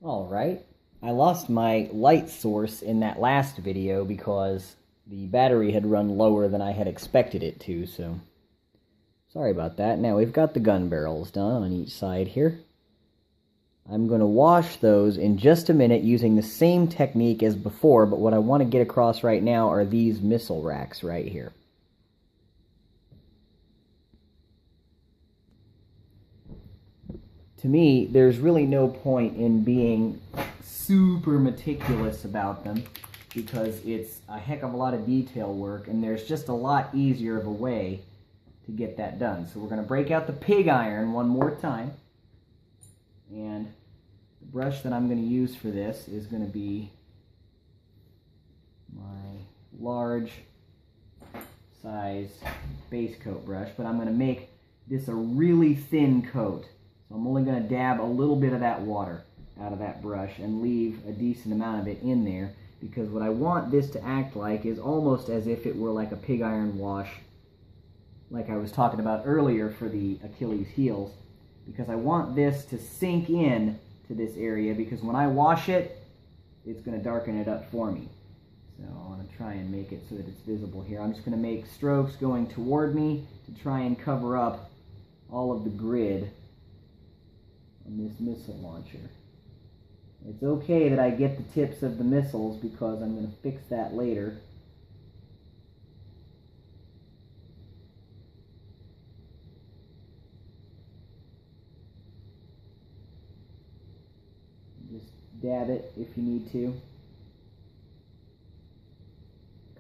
Alright, I lost my light source in that last video because the battery had run lower than I had expected it to, so sorry about that. Now we've got the gun barrels done on each side here. I'm going to wash those in just a minute using the same technique as before, but what I want to get across right now are these missile racks right here. To me, there's really no point in being super meticulous about them because it's a heck of a lot of detail work, and there's just a lot easier of a way to get that done. So we're going to break out the pig iron one more time, and the brush that I'm going to use for this is going to be my large size base coat brush, but I'm going to make this a really thin coat. So I'm only going to dab a little bit of that water out of that brush and leave a decent amount of it in there, because what I want this to act like is almost as if it were like a pig iron wash, like I was talking about earlier for the Achilles heels, because I want this to sink in to this area, because when I wash it, it's going to darken it up for me. So I want to try and make it so that it's visible here. I'm just going to make strokes going toward me to try and cover up all of the grid on this missile launcher. It's okay that I get the tips of the missiles because I'm going to fix that later. Just dab it if you need to.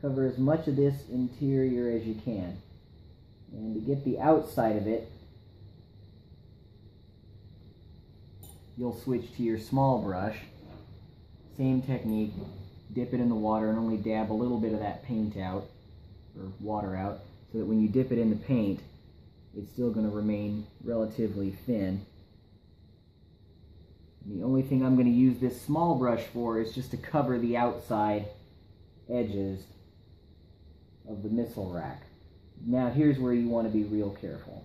Cover as much of this interior as you can. And to get the outside of it, you'll switch to your small brush. Same technique, dip it in the water and only dab a little bit of that paint out, or water out, so that when you dip it in the paint, it's still going to remain relatively thin. And the only thing I'm going to use this small brush for is just to cover the outside edges of the missile rack. Now here's where you want to be real careful.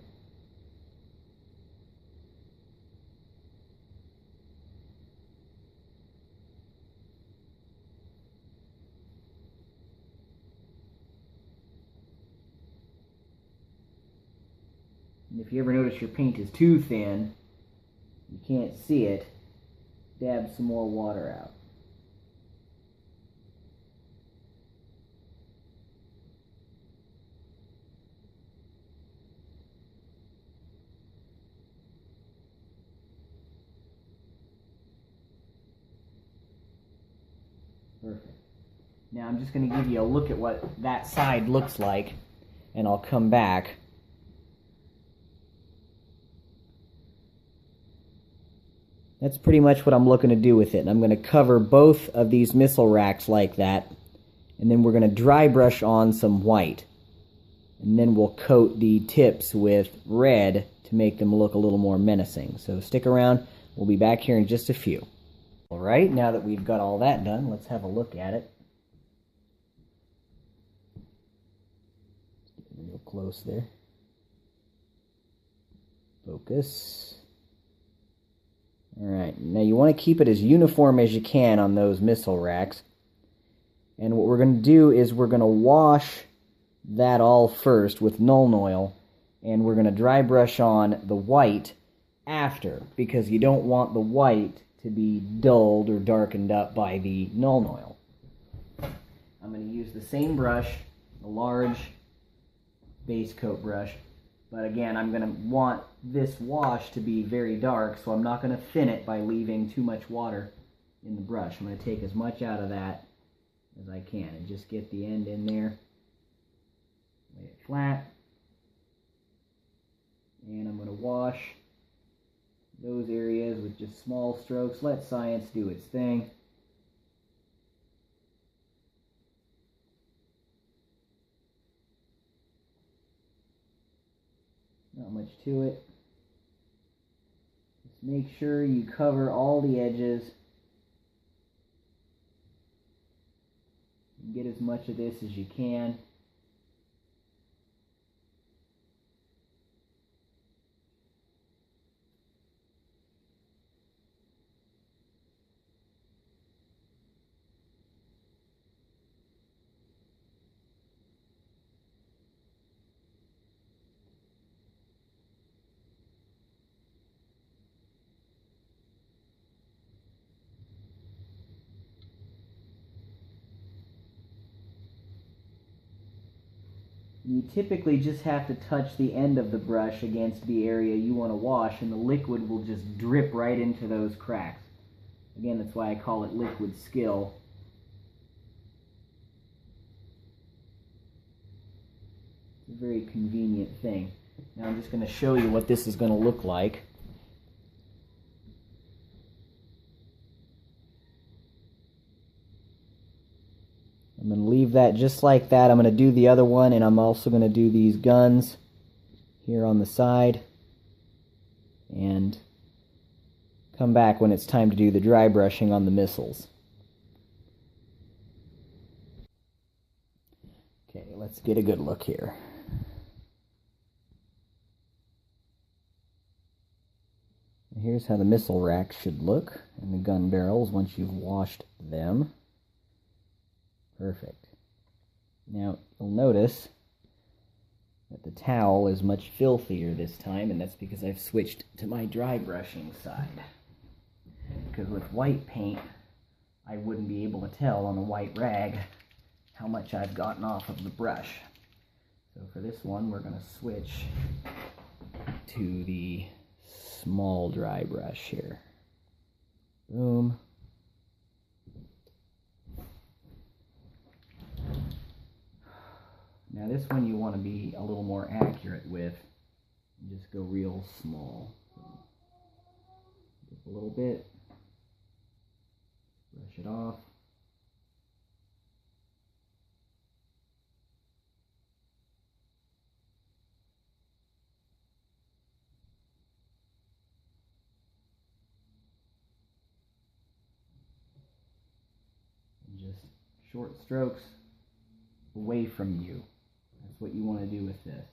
And if you ever notice your paint is too thin, you can't see it, dab some more water out. Perfect. Now I'm just going to give you a look at what that side looks like, and I'll come back. That's pretty much what I'm looking to do with it. And I'm going to cover both of these missile racks like that, and then we're going to dry brush on some white. And then we'll coat the tips with red to make them look a little more menacing. So stick around, we'll be back here in just a few. Alright, now that we've got all that done, let's have a look at it. Let's get real close there. Focus. Alright, now you want to keep it as uniform as you can on those missile racks. And what we're going to do is we're going to wash that all first with Nuln Oil, and we're going to dry brush on the white after, because you don't want the white to be dulled or darkened up by the Nuln Oil. I'm going to use the same brush, a large base coat brush, but again, I'm going to want this wash to be very dark, so I'm not going to thin it by leaving too much water in the brush. I'm going to take as much out of that as I can and just get the end in there, lay it flat, and I'm going to wash those areas with just small strokes. Let science do its thing. Not much to it. Just make sure you cover all the edges. Get as much of this as you can. You typically just have to touch the end of the brush against the area you want to wash, and the liquid will just drip right into those cracks. Again, that's why I call it liquid skill. It's a very convenient thing. Now I'm just going to show you what this is going to look like. I'm going to leave that just like that. I'm going to do the other one, and I'm also going to do these guns here on the side and come back when it's time to do the dry brushing on the missiles. Okay, let's get a good look here. Here's how the missile racks should look, and the gun barrels once you've washed them. Perfect. Now, you'll notice that the towel is much filthier this time, and that's because I've switched to my dry brushing side. Because with white paint, I wouldn't be able to tell on a white rag how much I've gotten off of the brush. So for this one, we're going to switch to the small dry brush here. Boom. Now this one you want to be a little more accurate with. Just go real small. Just a little bit. Brush it off. And just short strokes away from you. That's what you want to do with this.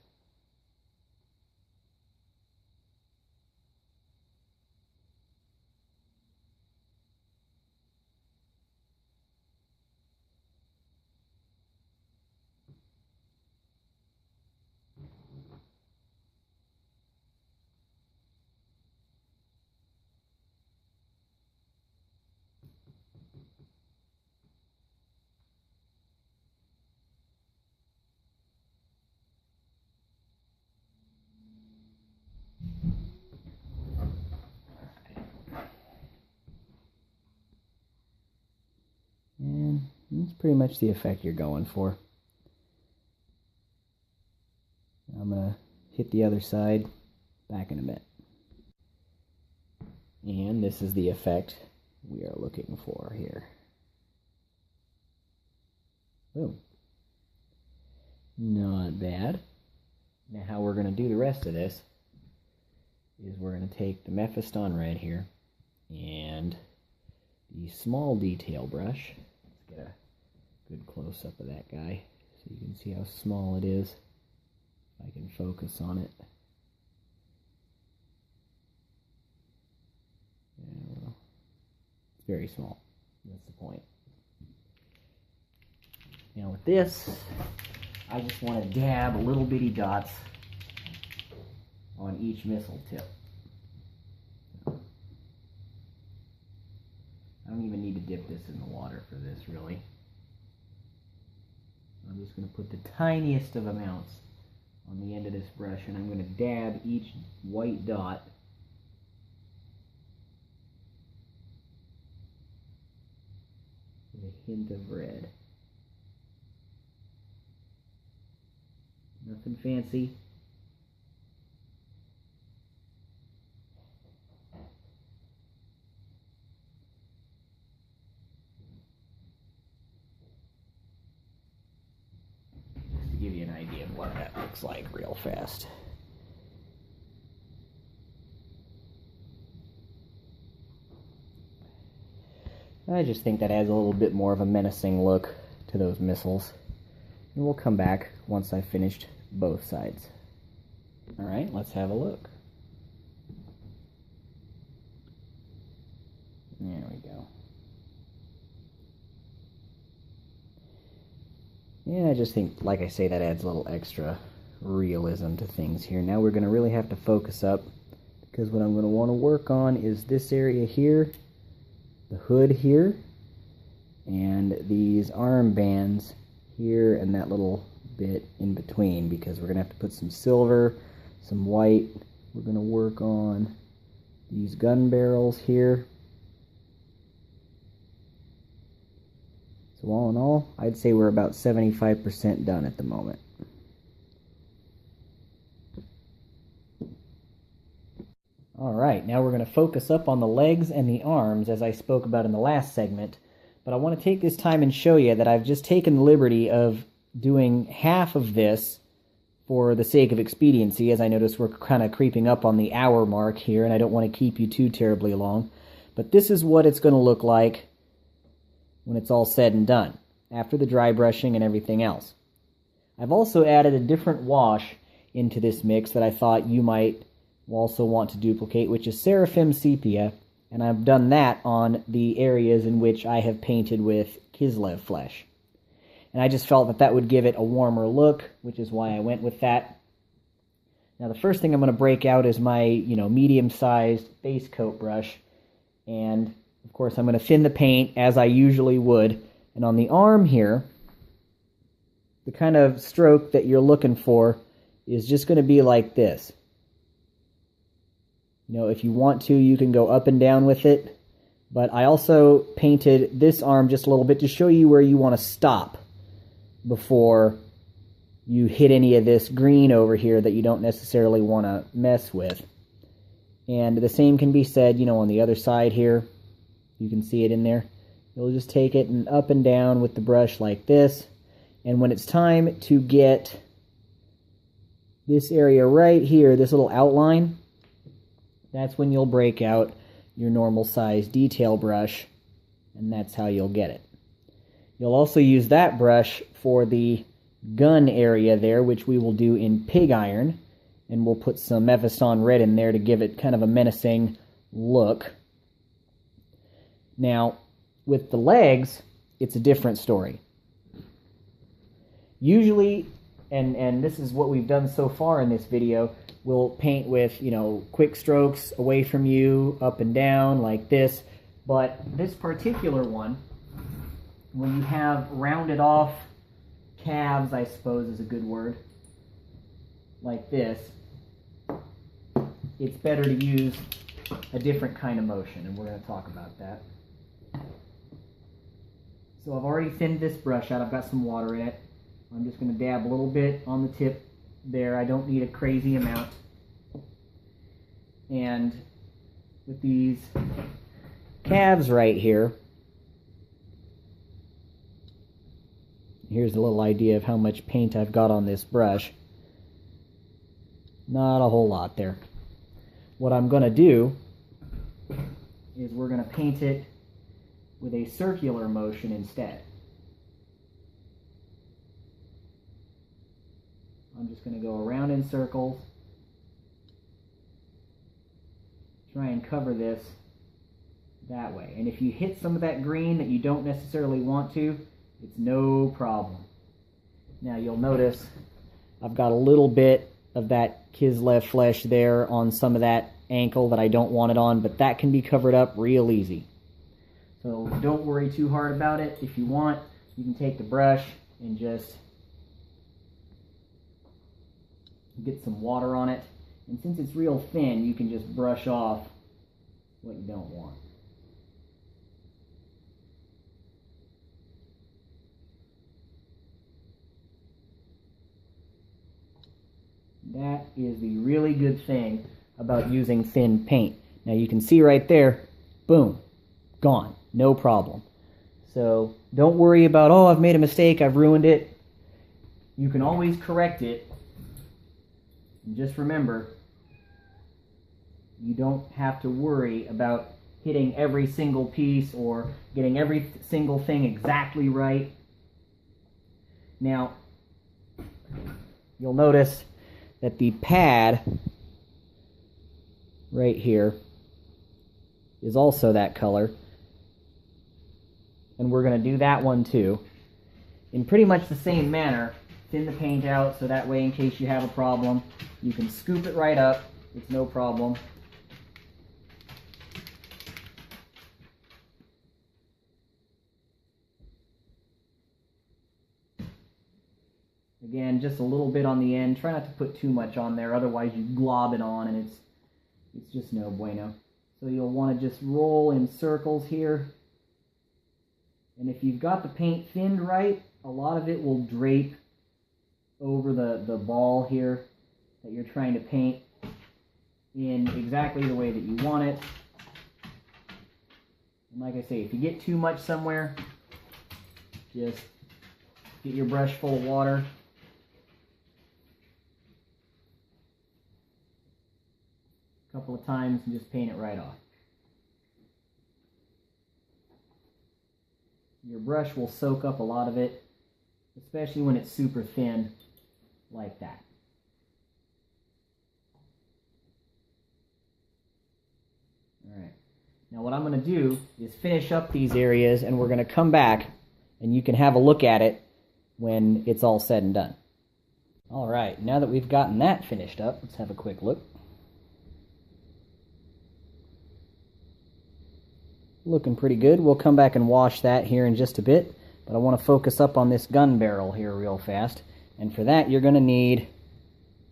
And that's pretty much the effect you're going for. I'm going to hit the other side back in a bit. And this is the effect we are looking for here. Boom. Not bad. Now how we're going to do the rest of this is we're going to take the Mephiston red here and the small detail brush. Let's get a good close-up of that guy so you can see how small it is. If I can focus on it. Yeah, well, it's very small. That's the point. Now with this, I just want to dab little bitty dots on each missile tip. I don't even need to dip this in the water for this, really. I'm just going to put the tiniest of amounts on the end of this brush, and I'm going to dab each white dot with a hint of red. Nothing fancy. Just to give you an idea of what that looks like real fast. I just think that adds a little bit more of a menacing look to those missiles. And we'll come back once I've finished both sides. Alright, let's have a look. There we go. Yeah, I just think, like I say, that adds a little extra realism to things here. Now we're going to really have to focus up, because what I'm going to want to work on is this area here, the hood here, and these arm bands here, and that little bit in between because we're going to have to put some silver, some white. We're going to work on these gun barrels here. So all in all, I'd say we're about 75% done at the moment. Alright, now we're going to focus up on the legs and the arms as I spoke about in the last segment. But I want to take this time and show you that I've just taken the liberty of doing half of this for the sake of expediency, as I notice we're kind of creeping up on the hour mark here, and I don't want to keep you too terribly long. But this is what it's going to look like when it's all said and done, after the dry brushing and everything else. I've also added a different wash into this mix that I thought you might also want to duplicate, which is Seraphim Sepia, and I've done that on the areas in which I have painted with Kislev flesh. And I just felt that that would give it a warmer look, which is why I went with that. Now the first thing I'm going to break out is my, medium-sized base coat brush, and of course I'm going to thin the paint as I usually would. And on the arm here, the kind of stroke that you're looking for is just going to be like this. If you want to, you can go up and down with it, but I also painted this arm just a little bit to show you where you want to stop before you hit any of this green over here that you don't necessarily want to mess with. And the same can be said, on the other side here. You can see it in there. You'll just take it and up and down with the brush like this. And when it's time to get this area right here, this little outline, that's when you'll break out your normal size detail brush, and that's how you'll get it. You'll also use that brush for the gun area there, which we will do in pig iron, and we'll put some Mephiston red in there to give it kind of a menacing look. Now, with the legs, it's a different story. Usually, and this is what we've done so far in this video, we'll paint with, quick strokes away from you, up and down, like this. But this particular one, when you have rounded off calves, I suppose is a good word, like this, it's better to use a different kind of motion, and we're going to talk about that. So I've already thinned this brush out. I've got some water in it. I'm just going to dab a little bit on the tip there. I don't need a crazy amount. And with these calves right here, here's a little idea of how much paint I've got on this brush. Not a whole lot there. What I'm going to do is we're going to paint it with a circular motion instead. I'm just going to go around in circles, try and cover this that way. And if you hit some of that green that you don't necessarily want to, it's no problem. Now you'll notice I've got a little bit of that Kislev flesh there on some of that ankle that I don't want it on, but that can be covered up real easy. So don't worry too hard about it. If you want, you can take the brush and just get some water on it. And since it's real thin, you can just brush off what you don't want. That is the really good thing about using thin paint. Now you can see right there, boom, gone, no problem. So don't worry about, oh, I've made a mistake, I've ruined it. You can always correct it. And just remember, you don't have to worry about hitting every single piece or getting every single thing exactly right. Now, you'll notice that the pad right here is also that color. And we're going to do that one too. In pretty much the same manner, thin the paint out so that way in case you have a problem, you can scoop it right up. It's no problem. Again, just a little bit on the end. Try not to put too much on there, otherwise you glob it on and it's just no bueno. So you'll want to just roll in circles here. And if you've got the paint thinned right, a lot of it will drape over the ball here that you're trying to paint in exactly the way that you want it. And like I say, if you get too much somewhere, just get your brush full of water. A couple of times and just paint it right off. Your brush will soak up a lot of it, especially when it's super thin like that. Alright, now what I'm going to do is finish up these areas and we're going to come back and you can have a look at it when it's all said and done. Alright, now that we've gotten that finished up, let's have a quick look. Looking pretty good. We'll come back and wash that here in just a bit, but I want to focus up on this gun barrel here real fast, and for that you're going to need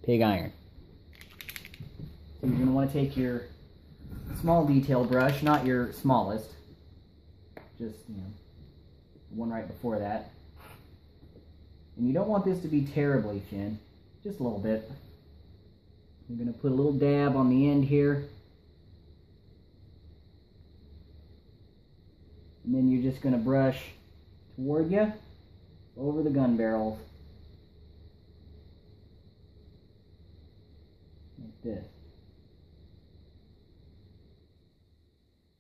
pig iron. So you're going to want to take your small detail brush, not your smallest, just the one right before that, and you don't want this to be terribly thin, just a little bit. You're going to put a little dab on the end here. And then you're just going to brush toward you over the gun barrels like this.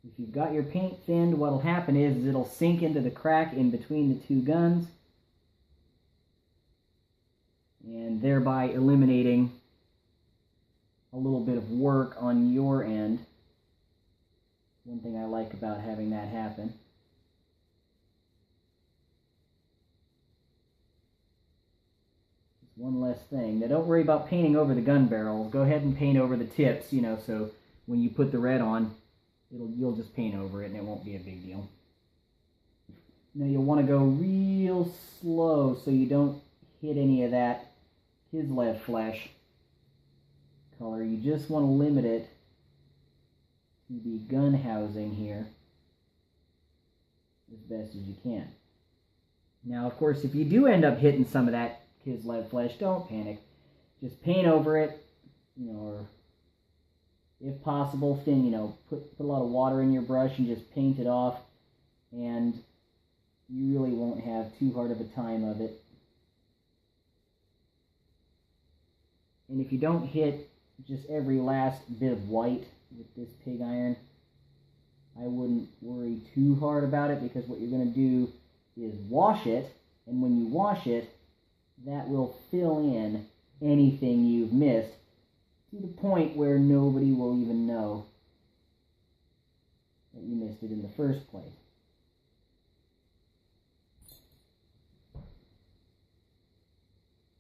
If you've got your paint thinned, what will happen is it'll sink into the crack in between the two guns and thereby eliminating a little bit of work on your end. One thing I like about having that happen. One less thing. Now don't worry about painting over the gun barrels. Go ahead and paint over the tips, so when you put the red on, you'll just paint over it and it won't be a big deal. Now you'll want to go real slow so you don't hit any of that Kislev flesh color. You just want to limit it to the gun housing here as best as you can. Now of course if you do end up hitting some of that Kislev flesh, don't panic. Just paint over it, or if possible, thin, put a lot of water in your brush and just paint it off, and you really won't have too hard of a time of it. And if you don't hit just every last bit of white with this pig iron, I wouldn't worry too hard about it, because what you're going to do is wash it, and when you wash it, that will fill in anything you've missed to the point where nobody will even know that you missed it in the first place.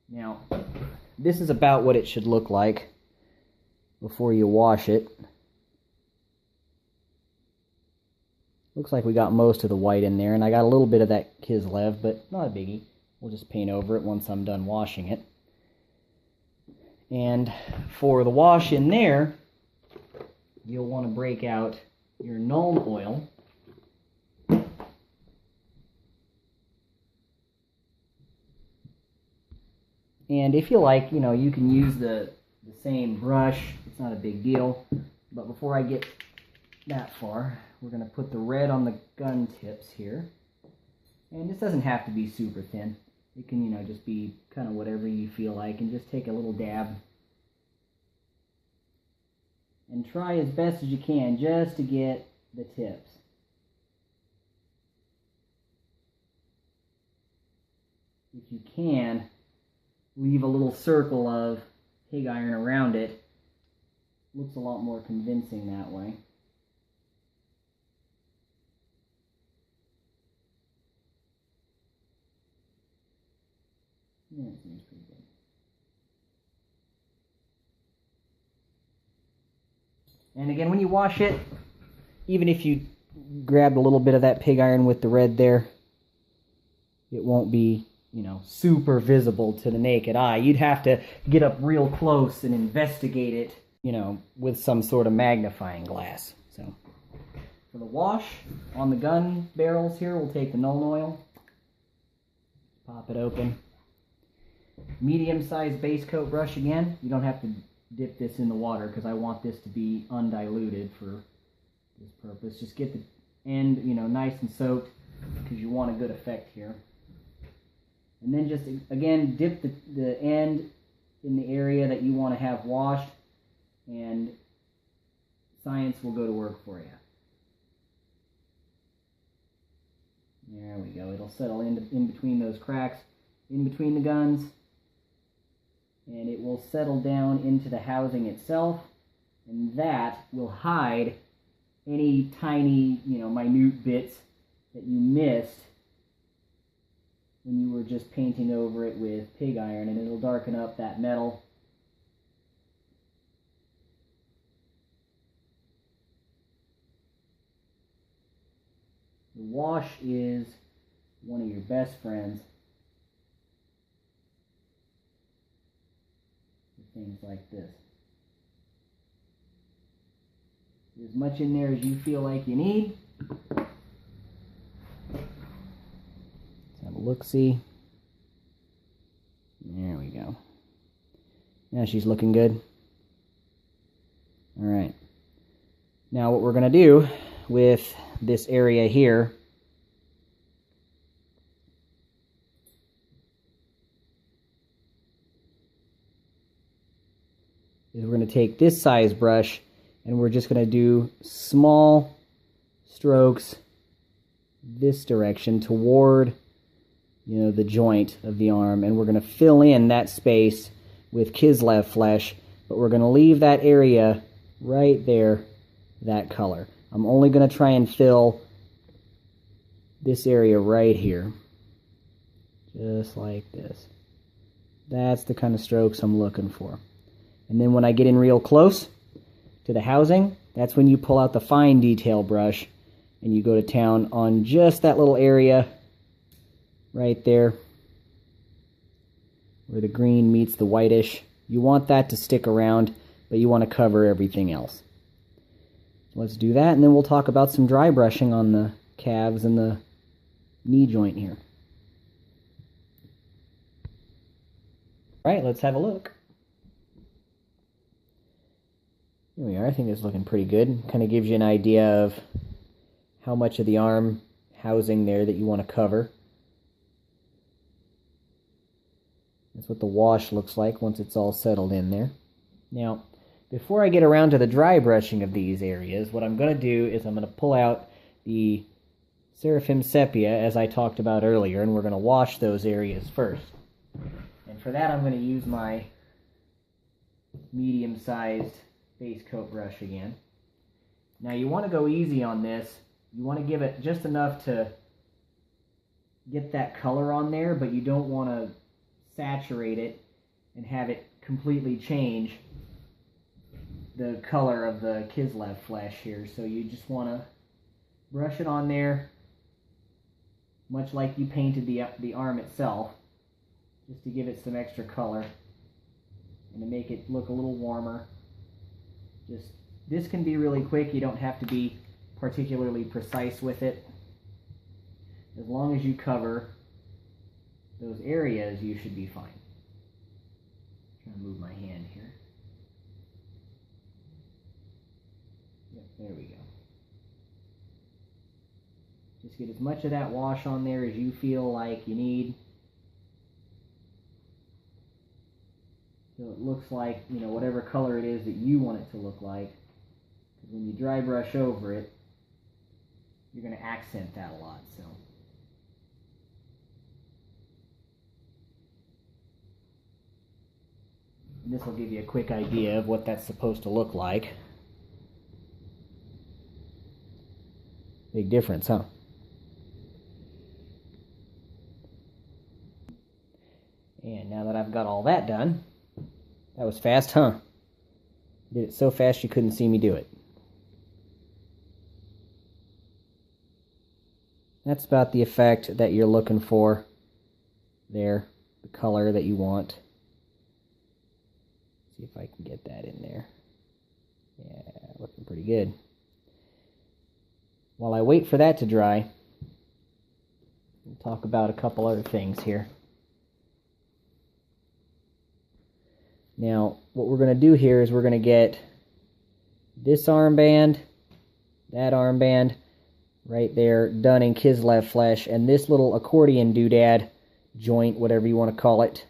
Now, this is about what it should look like before you wash it. Looks like we got most of the white in there, and I got a little bit of that Kislev, but not a biggie. We'll just paint over it once I'm done washing it. And for the wash in there, you'll want to break out your Nuln oil. And if you like, you can use the same brush. It's not a big deal. But before I get that far, we're going to put the red on the gun tips here. And this doesn't have to be super thin. It can, just be kind of whatever you feel like, and just take a little dab. And try as best as you can just to get the tips. If you can, leave a little circle of pig iron around it. Looks a lot more convincing that way. Yeah, it seems pretty good. And again, when you wash it, even if you grabbed a little bit of that pig iron with the red there, it won't be you know, super visible to the naked eye. You'd have to get up real close and investigate it, you know, with some sort of magnifying glass. So for the wash on the gun barrels here, we'll take the Nuln Oil, pop it open. Medium-sized base coat brush again. You don't have to dip this in the water because I want this to be undiluted for this purpose. Just get the end, you know, nice and soaked because you want a good effect here. And then just, again, dip the end in the area that you want to have washed, and science will go to work for you. There we go. It'll settle in between those cracks, in between the guns, and it will settle down into the housing itself, and that will hide any tiny, you know, minute bits that you missed when you were just painting over it with pig iron, and it'll darken up that metal. The wash is one of your best friends for things like this. As much in there as you feel like you need. Let's have a look-see. There we go. Yeah, she's looking good. All right. Now what we're going to do with this area here is we're going to take this size brush and we're just going to do small strokes this direction toward, you know, the joint of the arm, and we're going to fill in that space with Kislev flesh, but we're going to leave that area right there that color. I'm only going to try and fill this area right here, just like this. That's the kind of strokes I'm looking for. And then when I get in real close to the housing, that's when you pull out the fine detail brush and you go to town on just that little area right there where the green meets the whitish. You want that to stick around, but you want to cover everything else. So let's do that, and then we'll talk about some dry brushing on the calves and the knee joint here. All right, let's have a look. Here we are. I think it's looking pretty good. Kind of gives you an idea of how much of the arm housing there that you want to cover. That's what the wash looks like once it's all settled in there. Now, before I get around to the dry brushing of these areas, what I'm going to do is I'm going to pull out the Seraphim Sepia, as I talked about earlier, and we're going to wash those areas first. And for that, I'm going to use my medium-sized base coat brush again. Now, you want to go easy on this. You want to give it just enough to get that color on there, but you don't want to saturate it and have it completely change the color of the Kislev flesh here. So you just want to brush it on there, much like you painted the arm itself, just to give it some extra color and to make it look a little warmer. This can be really quick. You don't have to be particularly precise with it. As long as you cover those areas, you should be fine. I'm trying to move my hand here. Yep, there we go. Just get as much of that wash on there as you feel like you need. So it looks like, you know, whatever color it is that you want it to look like. Because when you dry brush over it, you're going to accent that a lot. So and this will give you a quick idea of what that's supposed to look like. Big difference, huh? And now that I've got all that done, that was fast, huh? Did it so fast you couldn't see me do it. That's about the effect that you're looking for there, the color that you want. See if I can get that in there. Yeah, looking pretty good. While I wait for that to dry, we'll talk about a couple other things here. Now, what we're going to do here is we're going to get this armband, that armband, right there, done in Kislev flesh, and this little accordion doodad joint, whatever you want to call it,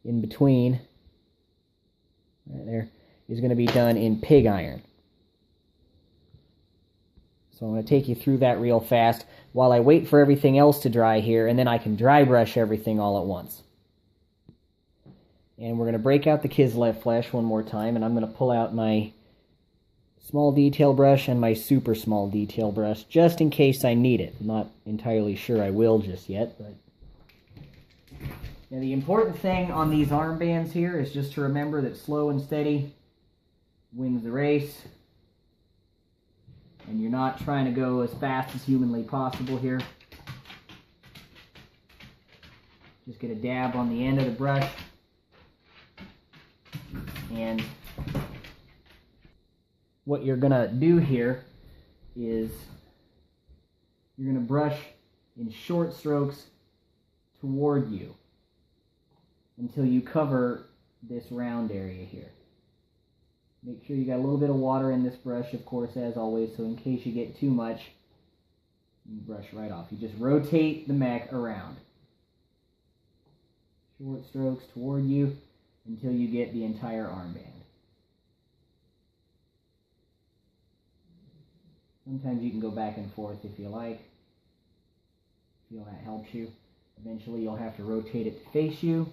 in between, right there, is going to be done in pig iron. So I'm going to take you through that real fast while I wait for everything else to dry here, and then I can dry brush everything all at once. And we're going to break out the Kislev flesh one more time, and I'm going to pull out my small detail brush and my super small detail brush, just in case I need it. I'm not entirely sure I will just yet, but... Now the important thing on these armbands here is just to remember that slow and steady wins the race. And you're not trying to go as fast as humanly possible here. Just get a dab on the end of the brush. And what you're going to do here is you're going to brush in short strokes toward you until you cover this round area here. Make sure you got a little bit of water in this brush, of course, as always, so in case you get too much, you brush right off. You just rotate the mech around. Short strokes toward you until you get the entire armband. Sometimes you can go back and forth if you like. Feel that helps you. Eventually you'll have to rotate it to face you.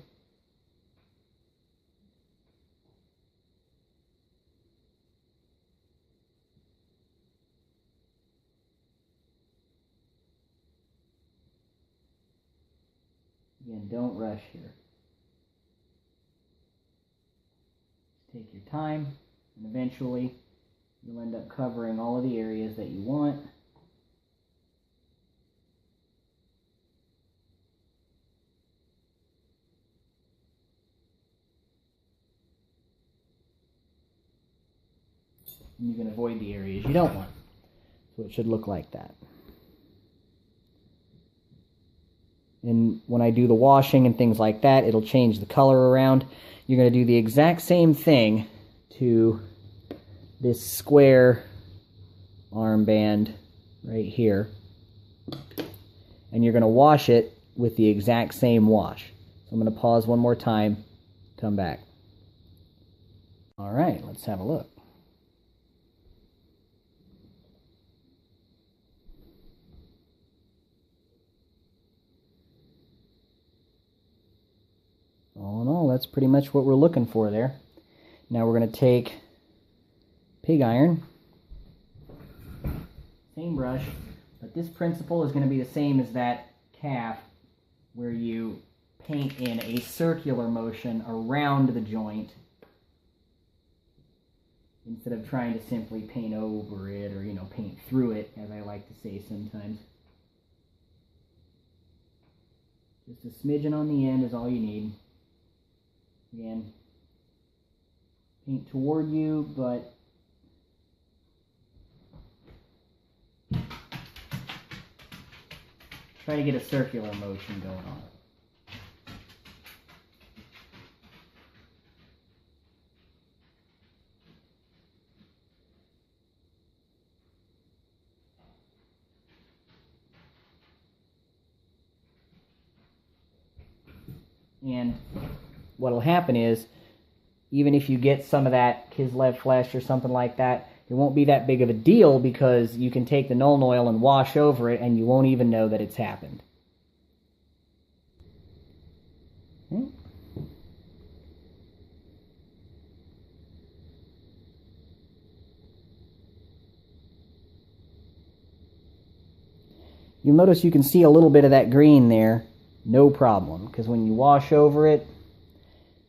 Again, don't rush here. Take your time, and eventually you'll end up covering all of the areas that you want. And you can avoid the areas you don't want. So it should look like that. And when I do the washing and things like that, it'll change the color around. You're going to do the exact same thing to this square armband right here. And you're going to wash it with the exact same wash. So I'm going to pause one more time, come back. All right, let's have a look. All in all, that's pretty much what we're looking for there. Now we're going to take pig iron, same brush, but this principle is going to be the same as that calf, where you paint in a circular motion around the joint instead of trying to simply paint over it or, paint through it, as I like to say sometimes. Just a smidgen on the end is all you need. Again, paint toward you, but try to get a circular motion going on. And what'll happen is, even if you get some of that Kislev flesh or something like that, it won't be that big of a deal because you can take the Nuln Oil and wash over it and you won't even know that it's happened. Okay. You'll notice you can see a little bit of that green there, no problem, because when you wash over it,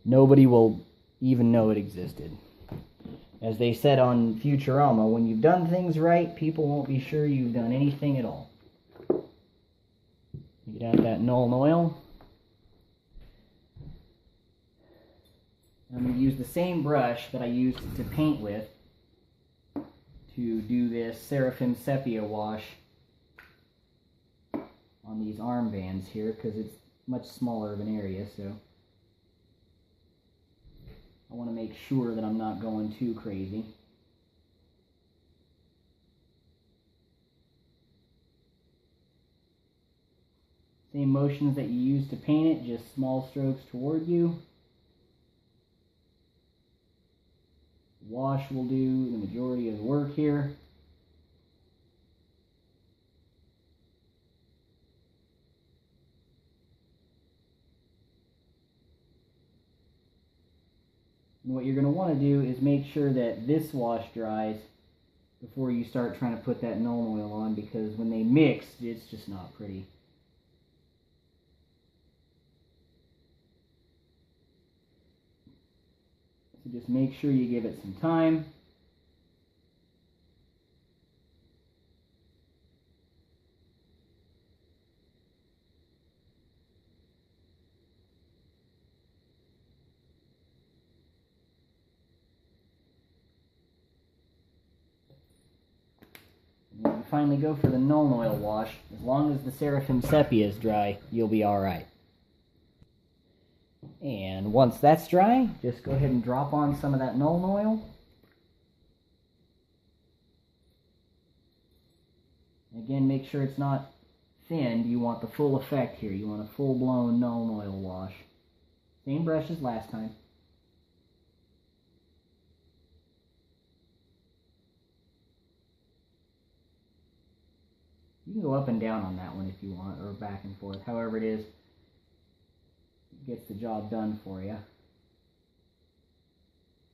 nobody will even know it existed. As they said on Futurama, when you've done things right, people won't be sure you've done anything at all. Get out that Nuln Oil. I'm going to use the same brush that I used to paint with to do this Seraphim Sepia wash on these armbands here, because it's much smaller of an area, so I want to make sure that I'm not going too crazy. Same motions that you used to paint it, just small strokes toward you. Wash will do the majority of the work here. And what you're going to want to do is make sure that this wash dries before you start trying to put that Nuln Oil on, because when they mix, it's just not pretty. So just make sure you give it some time. When you finally go for the Nuln Oil wash, as long as the Seraphim Sepia is dry, you'll be alright. And once that's dry, just go ahead and drop on some of that Nuln Oil. Again, make sure it's not thinned. You want the full effect here. You want a full-blown Nuln Oil wash. Same brush as last time. You can go up and down on that one if you want, or back and forth, however it is. Gets the job done for you.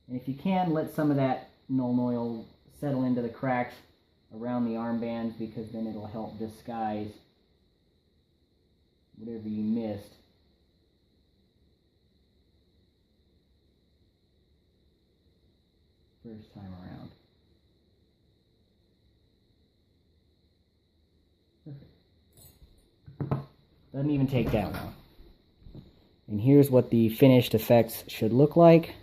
And if you can, let some of that Nuln Oil settle into the cracks around the armbands, because then it'll help disguise whatever you missed. First time around. Perfect. Doesn't even take that long. And here's what the finished effects should look like.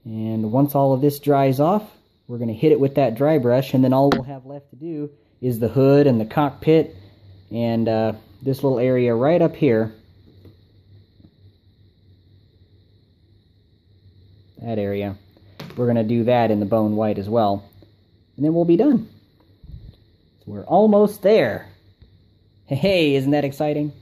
And once all of this dries off, we're going to hit it with that dry brush, and then all we'll have left to do is the hood and the cockpit and this little area right up here. That area. We're going to do that in the bone white as well. And then we'll be done. We're almost there. Hey, isn't that exciting?